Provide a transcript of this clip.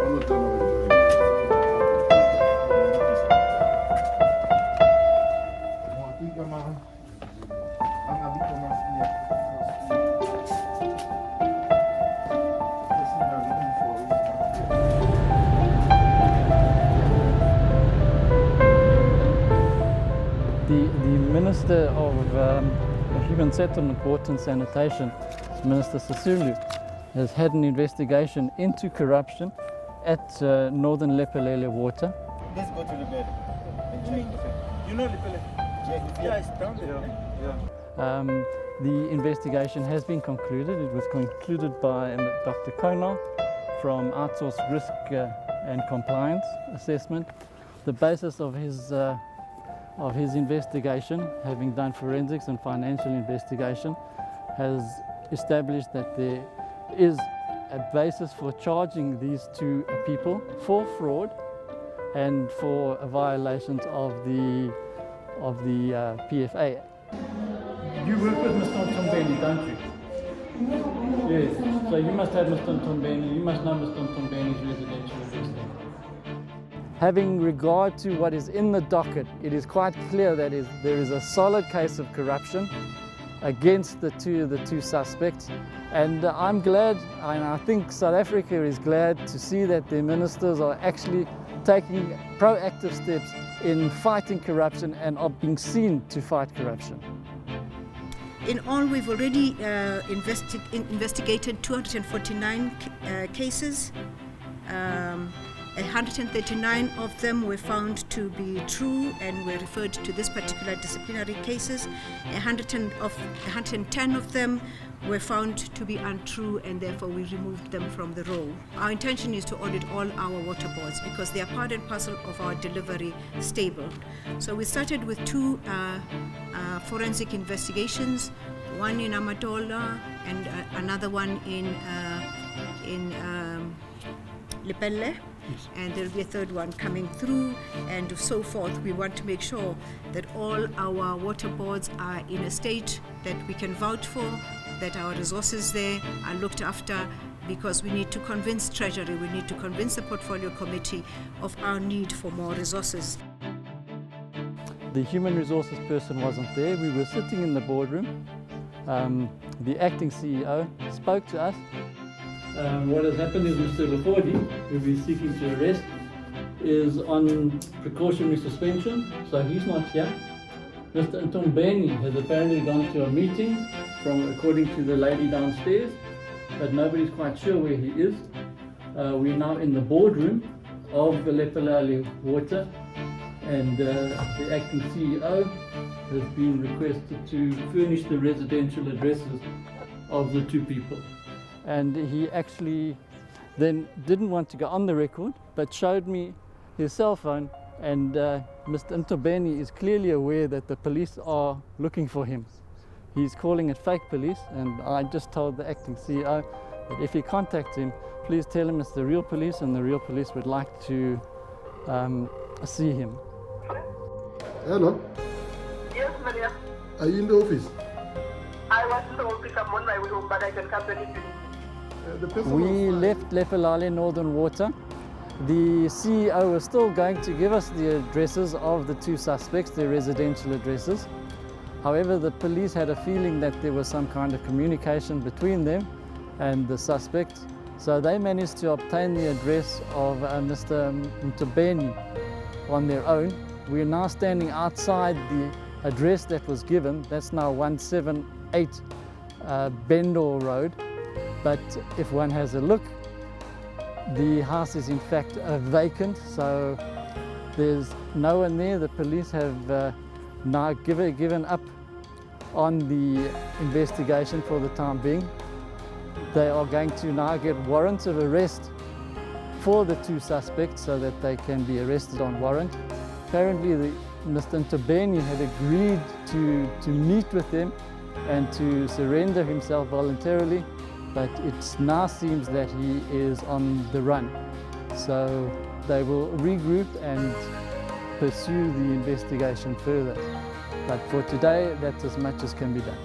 The Minister of Human Settlement, Water and Sanitation, Minister Sisulu, has had an investigation into corruption at Northern Lepelle Water. Let's go to the bed and check. You know Lepelle? Yeah, it's down there. Yeah. The investigation has been concluded. It was concluded by Dr. Konar from Outsourced Risk and Compliance Assessment. The basis of his investigation, having done forensics and financial investigation, has established that there is a basis for charging these two people for fraud and for violations of the PFA. You work with Mr. Ntombeni, don't you? Yes. So you must have Mr. Ntombeni. You must know Mr. Ntombeni's residential address there. Having regard to what is in the docket, it is quite clear that there is a solid case of corruption against the two suspects, and I'm glad, and I think South Africa is glad to see that their ministers are actually taking proactive steps in fighting corruption and are being seen to fight corruption. In all, we've already investigated 249 cases. 139 of them were found to be true and were referred to this particular disciplinary cases. 110 of them were found to be untrue, and therefore we removed them from the roll. Our intention is to audit all our water boards because they are part and parcel of our delivery stable. So we started with two forensic investigations, one in Amatola and another one in Lepelle. And there will be a third one coming through, and so forth. We want to make sure that all our water boards are in a state that we can vouch for, that our resources there are looked after, because we need to convince Treasury, we need to convince the Portfolio Committee of our need for more resources. The human resources person wasn't there. We were sitting in the boardroom. The acting CEO spoke to us. What has happened is Mr. Lafodi, who we're seeking to arrest, is on precautionary suspension, so he's not here. Mr. Ntombeni has apparently gone to a meeting, according to the lady downstairs, but nobody's quite sure where he is. We're now in the boardroom of the Lepelle Water, and the acting CEO has been requested to furnish the residential addresses of the two people. And he actually then didn't want to go on the record, but showed me his cell phone, and Mr. Ntombeni is clearly aware that the police are looking for him. He's calling it fake police, and I just told the acting CEO that if he contacts him, please tell him it's the real police, and the real police would like to see him. Hello? Yes, Maria. Are you in the office? I was in the office. I'm on my way home, but I can come anything. We left Lepelle Northern Water. The CEO was still going to give us the addresses of the two suspects, their residential addresses. However, the police had a feeling that there was some kind of communication between them and the suspect, so they managed to obtain the address of Mr. Ntombeni on their own. We're now standing outside the address that was given. That's now 178 Bendor Road. But if one has a look, the house is in fact vacant, so there's no one there. The police have now given up on the investigation for the time being. They are going to now get warrants of arrest for the two suspects so that they can be arrested on warrant. Apparently Mr. Ntombeni had agreed to meet with them and to surrender himself voluntarily, but it now seems that he is on the run. So they will regroup and pursue the investigation further. But for today, that's as much as can be done.